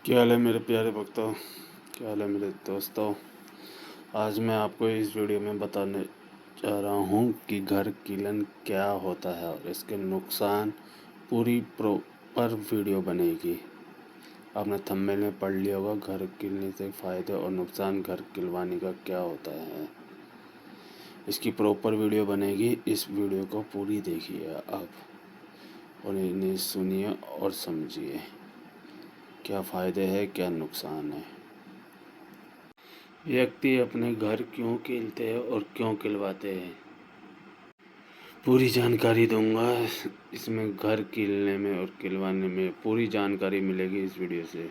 क्या हाल है मेरे प्यारे भक्तों। क्या हाल है मेरे दोस्तों। आज मैं आपको इस वीडियो में बताने जा रहा हूँ कि घर कीलन क्या होता है और इसके नुकसान। पूरी प्रॉपर वीडियो बनेगी। आपने थंबनेल में पढ़ लिया होगा, घर कीलने से फ़ायदे और नुकसान घर किलवाने का क्या होता है। इसकी प्रॉपर वीडियो बनेगी। इस वीडियो को पूरी देखिए आप और इन्हें सुनिए और समझिए क्या फ़ायदे हैं क्या नुकसान है। व्यक्ति अपने घर क्यों कीलते हैं और क्यों किलवाते हैं, पूरी जानकारी दूंगा। इसमें घर कीलने में और किलवाने में पूरी जानकारी मिलेगी इस वीडियो से।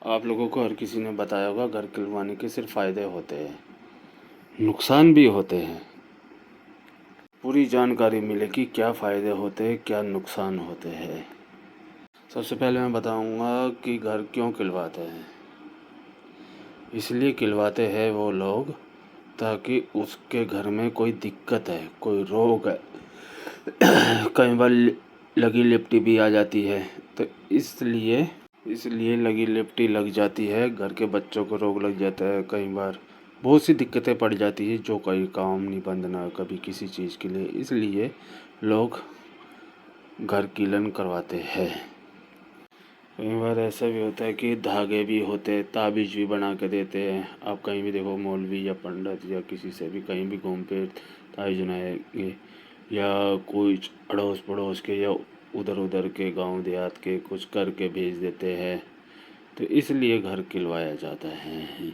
आप लोगों को हर किसी ने बताया होगा घर किलवाने के सिर्फ फ़ायदे होते हैं, नुकसान भी होते हैं। पूरी जानकारी मिलेगी क्या फ़ायदे होते हैं क्या नुकसान होते हैं। सबसे पहले मैं बताऊंगा कि घर क्यों किलवाते हैं। इसलिए किलवाते हैं वो लोग ताकि उसके घर में कोई दिक्कत है, कोई रोग है, कई बार लगी लिपटी भी आ जाती है, तो इसलिए लगी लिपटी लग जाती है। घर के बच्चों को रोग लग जाता है, कई बार बहुत सी दिक्कतें पड़ जाती है जो कहीं काम नहीं बंधना कभी किसी चीज़ के लिए। इसलिए लोग घर कीलन करवाते हैं। कई बार ऐसा भी होता है कि धागे भी होते हैं, ताबीज़ भी बना के देते हैं। आप कहीं भी देखो, मौलवी या पंडित या किसी से भी कहीं भी घूम फिर ताबीज़ बनाएंगे, या कुछ अड़ोस पड़ोस के या उधर उधर के गांव देहात के कुछ करके भेज देते हैं। तो इसलिए घर किलवाया जाता है।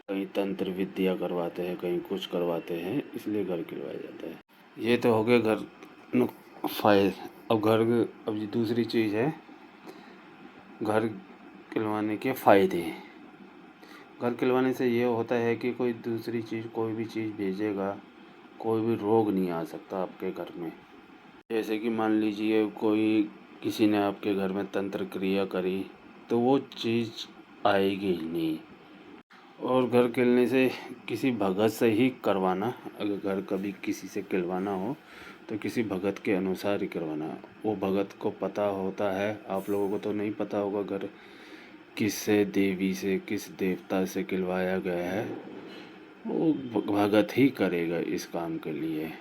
कहीं तंत्र विद्या करवाते हैं, कहीं कुछ करवाते हैं, इसलिए घर किलवाया जाता है। ये तो हो गया घर फायदे। अब ये दूसरी चीज़ है घर किलवाने के फ़ायदे। घर किलवाने से ये होता है कि कोई दूसरी चीज़ कोई भी चीज़ भेजेगा, कोई भी रोग नहीं आ सकता आपके घर में। जैसे कि मान लीजिए कोई किसी ने आपके घर में तंत्र क्रिया करी तो वो चीज़ आएगी ही नहीं। और घर किलने से किसी भगत से ही करवाना, अगर घर कभी किसी से किलवाना हो तो किसी भगत के अनुसार ही करवाना। वो भगत को पता होता है, आप लोगों को तो नहीं पता होगा घर किस देवी से किस देवता से किलवाया गया है। वो भगत ही करेगा इस काम के लिए।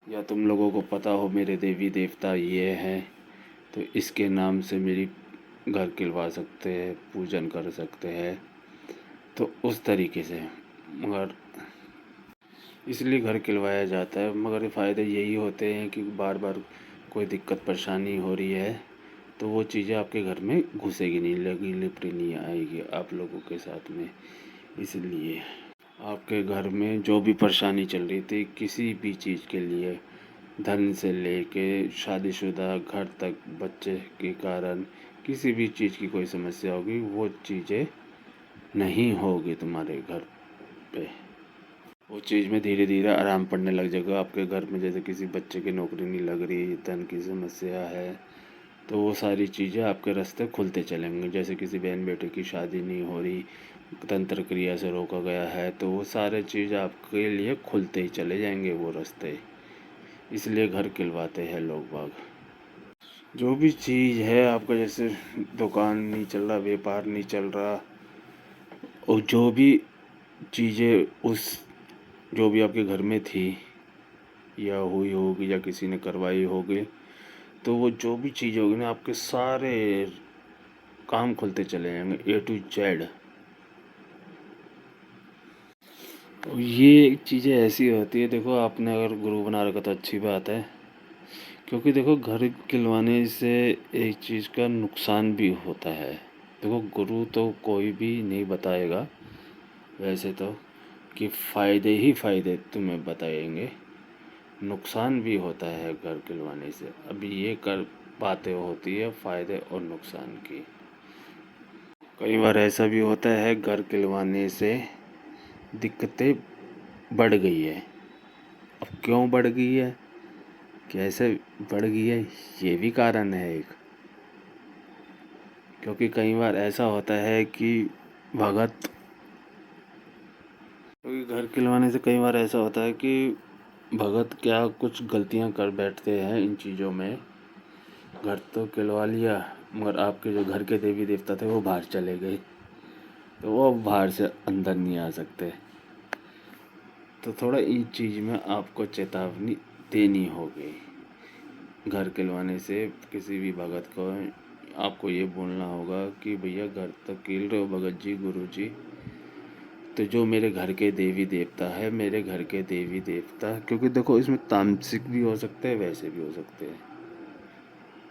या तुम लोगों को पता हो मेरे देवी देवता ये हैं तो इसके नाम से मेरी घर किलवा सकते हैं, पूजन कर सकते हैं, तो उस तरीके से। मगर इसलिए घर किलवाया जाता है। मगर फ़ायदे यही होते हैं कि बार बार कोई दिक्कत परेशानी हो रही है तो वो चीज़ें आपके घर में घुसेगी नहीं, लगी लिपटी नहीं आएगी आप लोगों के साथ में। इसलिए आपके घर में जो भी परेशानी चल रही थी किसी भी चीज़ के लिए, धन से लेके शादीशुदा घर तक, बच्चे के कारण किसी भी चीज़ की कोई समस्या होगी, वो चीज़ें नहीं होगी तुम्हारे घर पे। वो चीज़ में धीरे धीरे आराम पड़ने लग जाएगा आपके घर में। जैसे किसी बच्चे की नौकरी नहीं लग रही, धन की समस्या है, तो वो सारी चीज़ें आपके रास्ते खुलते चलेंगे। जैसे किसी बहन बेटे की शादी नहीं हो रही, तंत्र क्रिया से रोका गया है, तो वो सारे चीज़ आपके लिए खुलते ही चले जाएंगे वो रास्ते। इसलिए घर किलवाते हैं लोग बाग। जो भी चीज़ है आपका, जैसे दुकान नहीं चल रहा, व्यापार नहीं चल रहा, और जो भी चीज़ें जो भी आपके घर में थी या हुई होगी या किसी ने करवाई होगी, तो वो जो भी चीज़ होगी ना, आपके सारे काम खुलते चले जाएंगे A to Z। तो ये चीज़ें ऐसी होती है, देखो आपने अगर गुरु बना रखा तो अच्छी बात है, क्योंकि देखो घर किलवाने से एक चीज़ का नुकसान भी होता है। देखो गुरु तो कोई भी नहीं बताएगा वैसे तो कि फ़ायदे ही फ़ायदे तुम्हें बताएंगे, नुकसान भी होता है घर किलवाने से। अभी ये कर बातें होती है फ़ायदे और नुकसान की। कई बार ऐसा भी होता है घर किलवाने से दिक्कतें बढ़ गई है। अब क्यों बढ़ गई है, कैसे बढ़ गई है, ये भी कारण है एक। क्योंकि कई बार ऐसा होता है कि भगत, क्योंकि घर किलवाने से कई बार ऐसा होता है कि भगत क्या कुछ गलतियां कर बैठते हैं इन चीज़ों में। घर तो किलवा लिया, मगर आपके जो घर के देवी देवता थे वो बाहर चले गए, तो वो अब बाहर से अंदर नहीं आ सकते। तो थोड़ा इस चीज़ में आपको चेतावनी देनी होगी। घर खिलवाने से किसी भी भगत को आपको ये बोलना होगा कि भैया घर तो खेल रहे हो भगत जी, गुरु जी, तो जो मेरे घर के देवी देवता है, मेरे घर के देवी देवता, क्योंकि देखो इसमें तामसिक भी हो सकते हैं, वैसे भी हो सकते हैं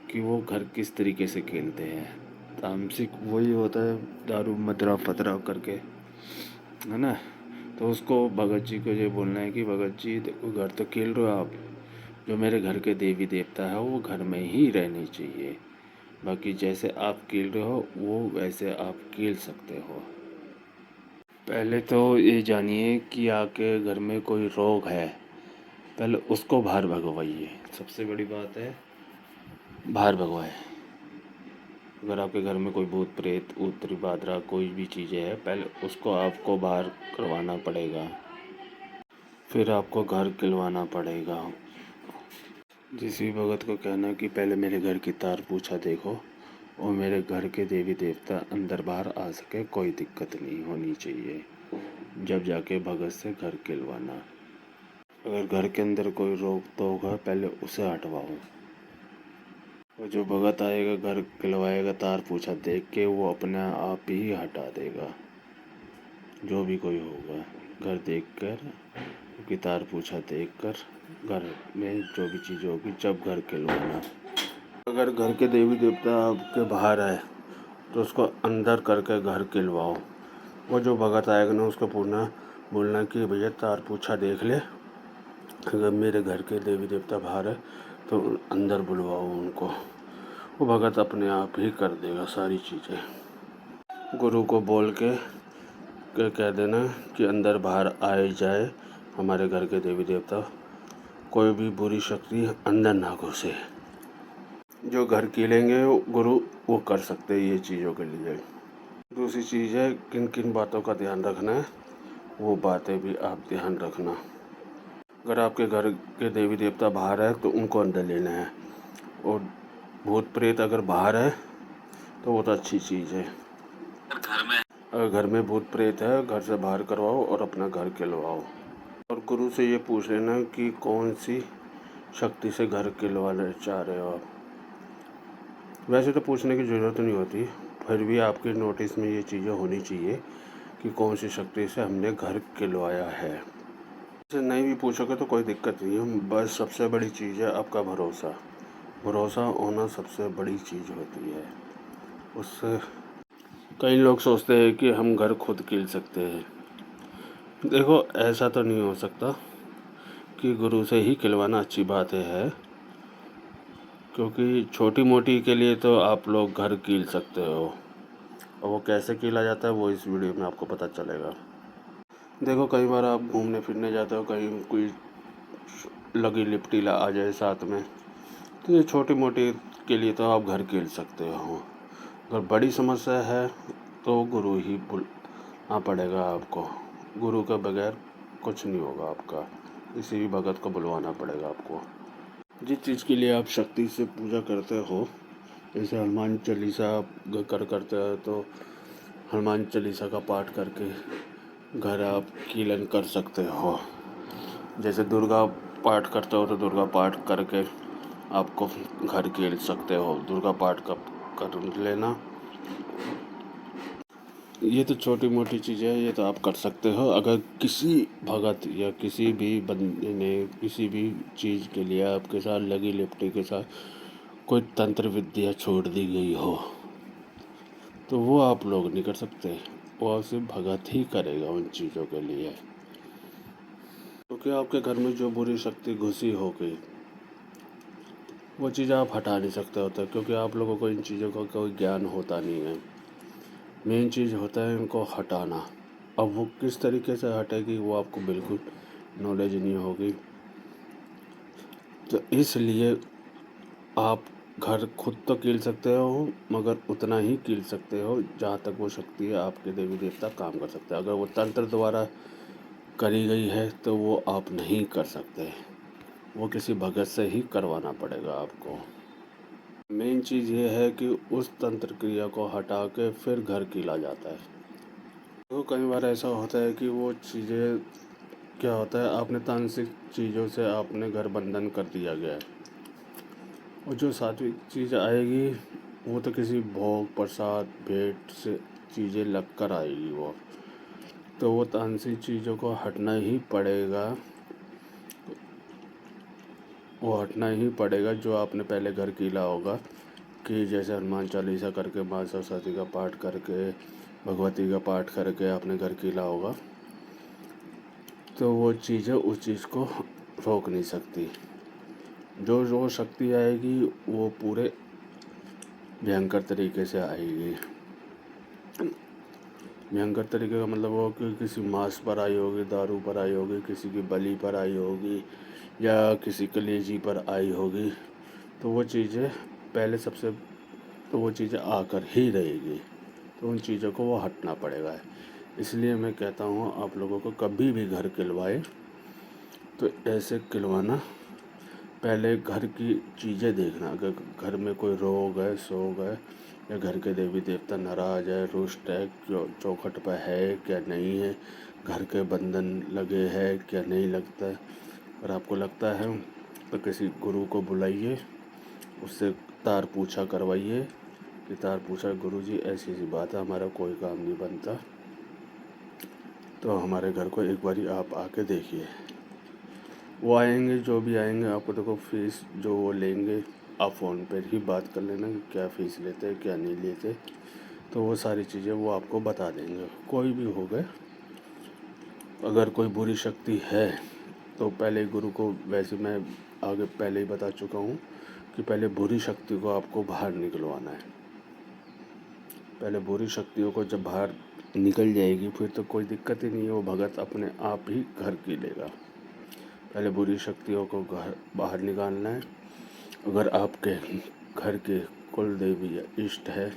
कि वो घर किस तरीके से खेलते हैं। तामसिक वही होता है दारू मदरा फतरा करके, है ना। तो उसको भगत जी को ये बोलना है कि भगत जी देखो घर तो खेल रहे हो आप, जो मेरे घर के देवी देवता है वो घर में ही रहनी चाहिए, बाकी जैसे आप खेल रहे हो वो वैसे आप खेल सकते हो। पहले तो ये जानिए कि आपके घर में कोई रोग है, पहले उसको बाहर भगवाइए, सबसे बड़ी बात है बाहर भगवाए। अगर आपके घर में कोई भूत प्रेत उत्तरी बादरा कोई भी चीज़ें है, पहले उसको आपको बाहर करवाना पड़ेगा, फिर आपको घर खिलवाना पड़ेगा। जिस भी भगत को कहना कि पहले मेरे घर की तार पूछा देखो और मेरे घर के देवी देवता अंदर बाहर आ सके, कोई दिक्कत नहीं होनी चाहिए, जब जाके भगत से घर खिलवाना। अगर घर के अंदर कोई रोग तो होगा, पहले उसे हटवाओ। और जो भगत आएगा घर खिलवाएगा तार पूछा देख के, वो अपने आप ही हटा देगा। जो भी कोई होगा घर देख कर कि तार पूछा देख कर घर में जो भी चीज़ होगी जब घर खिलवाना। अगर घर के देवी देवता आपके बाहर है तो उसको अंदर करके घर खिलवाओ। वो जो भगत आएगा ना उसको पूछना बोलना कि भैया तार पूछा देख ले, अगर मेरे घर के देवी देवता बाहर है तो अंदर बुलवाओ उनको। वो भगत अपने आप ही कर देगा सारी चीज़ें। गुरु को बोल के कह देना कि अंदर बाहर आए जाए हमारे घर के देवी देवता, कोई भी बुरी शक्ति अंदर ना घुसे। जो घर खिलेंगे गुरु वो कर सकते हैं ये चीज़ों के लिए। दूसरी चीज़ है किन किन बातों का ध्यान रखना है, वो बातें भी आप ध्यान रखना। अगर आपके घर के देवी देवता बाहर है तो उनको अंदर लेना है, और भूत प्रेत अगर बाहर है तो वो तो अच्छी चीज़ है। अगर घर में भूत प्रेत है घर से बाहर करवाओ और अपना घर खिलवाओ। और गुरु से ये पूछ लेना कि कौन सी शक्ति से घर खिलवाना चाह रहे हो आप। वैसे तो पूछने की ज़रूरत नहीं होती, फिर भी आपके नोटिस में ये चीज़ें होनी चाहिए कि कौन सी शक्ति से हमने घर खिलवाया है। से नहीं भी पूछोगे तो कोई दिक्कत नहीं है, बस सबसे बड़ी चीज़ है आपका भरोसा। भरोसा होना सबसे बड़ी चीज़ होती है। उससे कई लोग सोचते हैं कि हम घर खुद खिल सकते हैं। देखो ऐसा तो नहीं हो सकता कि गुरु से ही खिलवाना अच्छी बात है, क्योंकि छोटी मोटी के लिए तो आप लोग घर कील सकते हो, और वो कैसे कीला जाता है वो इस वीडियो में आपको पता चलेगा। देखो कई बार आप घूमने फिरने जाते हो, कहीं कोई लगी लिपटी आ जाए साथ में, तो ये छोटी मोटी के लिए तो आप घर कील सकते हो। अगर बड़ी समस्या है तो गुरु ही बुलाना पड़ेगा आपको। गुरु के बगैर कुछ नहीं होगा आपका, किसी भी भगत को बुलवाना पड़ेगा आपको। जिस चीज़ के लिए आप शक्ति से पूजा करते हो, जैसे हनुमान चालीसा आप करते हो तो हनुमान चालीसा का पाठ करके घर आप कीलन कर सकते हो। जैसे दुर्गा पाठ करते हो तो दुर्गा पाठ करके आपको घर खेल सकते हो, दुर्गा पाठ कर लेना। ये तो छोटी मोटी चीज़ें हैं, ये तो आप कर सकते हो। अगर किसी भगत या किसी भी बंदे ने किसी भी चीज़ के लिए आपके साथ लगी लिपटी के साथ कोई तंत्र विद्या छोड़ दी गई हो तो वो आप लोग नहीं कर सकते, वो सिर्फ भगत ही करेगा उन चीज़ों के लिए। क्योंकि आपके घर में जो बुरी शक्ति घुसी होगी वो चीज़ आप हटा नहीं सकते होते, क्योंकि आप लोगों को इन चीज़ों का कोई ज्ञान होता नहीं है। मेन चीज़ होता है इनको हटाना। अब वो किस तरीके से हटेगी वो आपको बिल्कुल नॉलेज नहीं होगी, तो इसलिए आप घर खुद तो कील सकते हो, मगर उतना ही कील सकते हो जहाँ तक वो शक्ति है आपके देवी देवता काम कर सकते हैं। अगर वो तंत्र द्वारा करी गई है तो वो आप नहीं कर सकते, वो किसी भगत से ही करवाना पड़ेगा आपको। मेन चीज़ ये है कि उस तंत्र क्रिया को हटा के फिर घर कीला जाता है। तो कई बार ऐसा होता है कि वो चीज़ें क्या होता है, आपने तांत्रिक चीज़ों से आपने घर बंधन कर दिया गया है, और जो सात्विक चीज़ आएगी वो तो किसी भोग प्रसाद भेंट से चीज़ें लग कर आएगी तो वो तांत्रिक चीज़ों को हटना ही पड़ेगा। वो हटना ही पड़ेगा जो आपने पहले घर कीला होगा, कि जैसे हनुमान चालीसा करके, माँ सरस्वती का पाठ करके, भगवती का पाठ करके आपने घर कीला होगा, तो वो चीज़ें उस चीज़ को रोक नहीं सकती। जो शक्ति आएगी वो पूरे भयंकर तरीके से आएगी। भयंकर तरीके का मतलब वो कि किसी मांस पर आई होगी, दारू पर आई होगी, किसी की बलि पर आई होगी, या किसी कलेजी पर आई होगी, तो वो चीज़ें पहले सबसे तो वो चीज़ें आकर ही रहेगी, तो उन चीज़ों को वो हटना पड़ेगा। इसलिए मैं कहता हूँ आप लोगों को कभी भी घर खिलवाए तो ऐसे खिलवाना, पहले घर की चीज़ें देखना। अगर घर में कोई रोग है, शोक है, या घर के देवी देवता नाराज़ है, रुष्ट है, चौखट पर है क्या नहीं है, घर के बंधन लगे हैं क्या नहीं लगता है, अगर आपको लगता है तो किसी गुरु को बुलाइए, उससे तार पूछा करवाइए कि तार पूछा, गुरुजी ऐसी ऐसी बात है, हमारा कोई काम नहीं बनता, तो हमारे घर को एक बारी आप आके देखिए। वो आएंगे, जो भी आएंगे, आपको देखो फीस जो वो लेंगे, आप फ़ोन पर ही बात कर लेना कि क्या फ़ीस लेते हैं क्या नहीं लेते, तो वो सारी चीज़ें वो आपको बता देंगे। कोई भी हो गए, अगर कोई बुरी शक्ति है तो पहले गुरु को, वैसे मैं आगे पहले ही बता चुका हूँ कि पहले बुरी शक्ति को आपको बाहर निकलवाना है। पहले बुरी शक्तियों को जब बाहर निकल जाएगी फिर तो कोई दिक्कत ही नहीं है, वो भगत अपने आप ही घर की लेगा। पहले बुरी शक्तियों को घर बाहर निकालना है। अगर आपके घर के कुल देवी या इष्ट है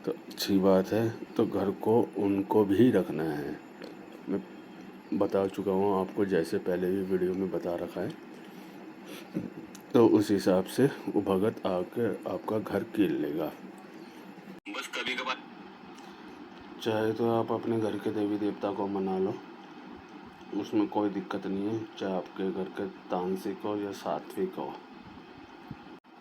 तो अच्छी बात है, तो घर को उनको भी रखना है। मैं बता चुका हूँ आपको, जैसे पहले भी वीडियो में बता रखा है, तो उस हिसाब से वो भगत आके आपका घर कील लेगा। बस कभी कभार चाहे तो आप अपने घर के देवी देवता को मना लो, उसमें कोई दिक्कत नहीं है। चाहे आपके घर के तांत्रिक हो या सात्विक हो,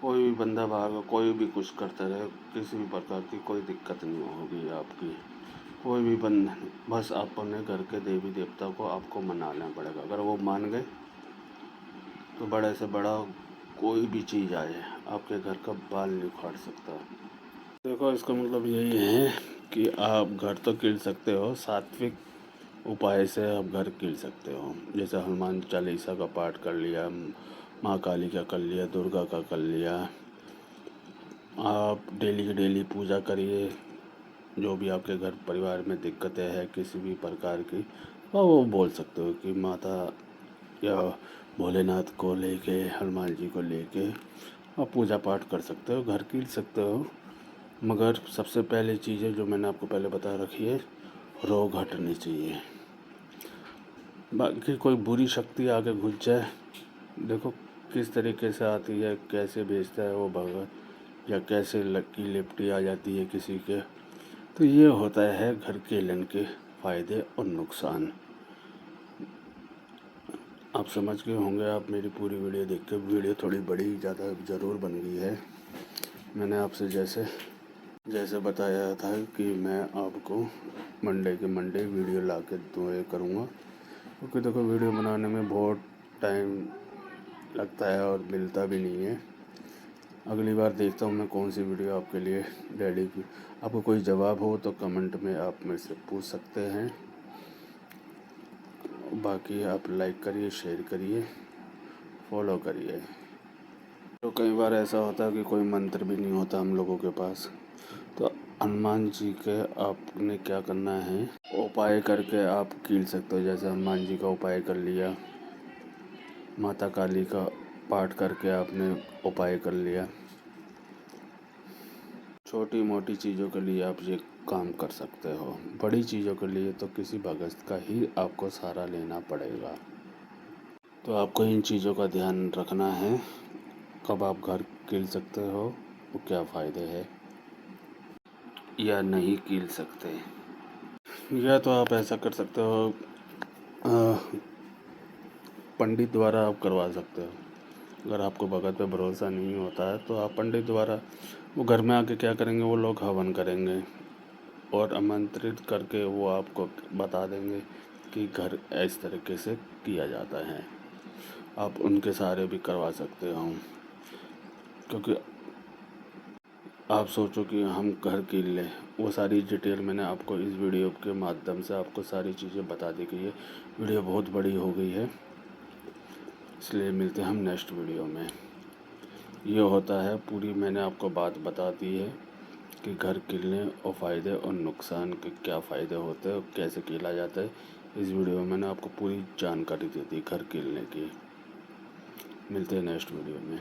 कोई भी बंदा बाहर का कोई भी कुछ करता रहे, किसी भी प्रकार की कोई दिक्कत नहीं होगी आपकी, कोई भी बंधन। बस अपने घर के देवी देवता को आपको मनाना पड़ेगा। अगर वो मान गए तो बड़े से बड़ा कोई भी चीज़ आए आपके घर का बाल नहीं उखाड़ सकता। देखो, इसका मतलब यही है कि आप घर तो कील सकते हो, सात्विक उपाय से आप घर कील सकते हो। जैसे हनुमान चालीसा का पाठ कर लिया, माँ काली का कर लिया, दुर्गा का कर लिया। आप डेली की डेली पूजा करिए। जो भी आपके घर परिवार में दिक्कतें हैं किसी भी प्रकार की, तो वो बोल सकते हो कि माता या भोलेनाथ को लेके, हनुमान जी को लेके आप पूजा पाठ कर सकते हो, घर कील सकते हो। मगर सबसे पहले चीज़ें जो मैंने आपको पहले बता रखी है, रोग हटनी चाहिए। बाकी कोई बुरी शक्ति आके घुस जाए, देखो किस तरीके से आती है, कैसे भेजता है वो भगत, या कैसे लक्की लिपटी आ जाती है किसी के, तो ये होता है घर केलन के फ़ायदे और नुकसान। आप समझ गए होंगे। आप मेरी पूरी वीडियो देख के, वीडियो थोड़ी बड़ी ज़्यादा ज़रूर बन गई है। मैंने आपसे जैसे बताया था कि मैं आपको मंडे के मंडे वीडियो ला के करूँगा, क्योंकि देखो वीडियो बनाने में बहुत टाइम लगता है और मिलता भी नहीं है। अगली बार देखता हूँ मैं कौन सी वीडियो आपके लिए रेडी की। आपको कोई जवाब हो तो कमेंट में आप मेरे से पूछ सकते हैं। बाकी आप लाइक करिए, शेयर करिए, फॉलो करिए। तो कई बार ऐसा होता है कि कोई मंत्र भी नहीं होता हम लोगों के पास, तो हनुमान जी के आपने क्या करना है, उपाय करके आप कील सकते हो। जैसे हनुमान जी का उपाय कर लिया, माता काली का पाठ करके आपने उपाय कर लिया। छोटी मोटी चीज़ों के लिए आप ये काम कर सकते हो, बड़ी चीज़ों के लिए तो किसी भगत का ही आपको सहारा लेना पड़ेगा। तो आपको इन चीज़ों का ध्यान रखना है। कब आप घर कील सकते हो वो क्या फ़ायदे है या नहीं कील सकते। या तो आप ऐसा कर सकते हो, पंडित द्वारा आप करवा सकते हो। अगर आपको भगत पे भरोसा नहीं होता है तो आप पंडित द्वारा, वो घर में आके क्या करेंगे, वो लोग हवन करेंगे और आमंत्रित करके वो आपको बता देंगे कि घर इस तरीके से किया जाता है। आप उनके सहारे भी करवा सकते हो, क्योंकि आप सोचो कि हम घर कील लें, वो सारी डिटेल मैंने आपको इस वीडियो के माध्यम से आपको सारी चीज़ें बता दी गई है। वीडियो बहुत बड़ी हो गई है, इसलिए मिलते हैं हम नेक्स्ट वीडियो में। ये होता है, पूरी मैंने आपको बात बता दी है कि घर कीलने और फ़ायदे और नुकसान के क्या फ़ायदे होते हैं और कैसे कीला जाता है। इस वीडियो में मैंने आपको पूरी जानकारी दे दी घर कीलने की। मिलते हैं नेक्स्ट वीडियो में।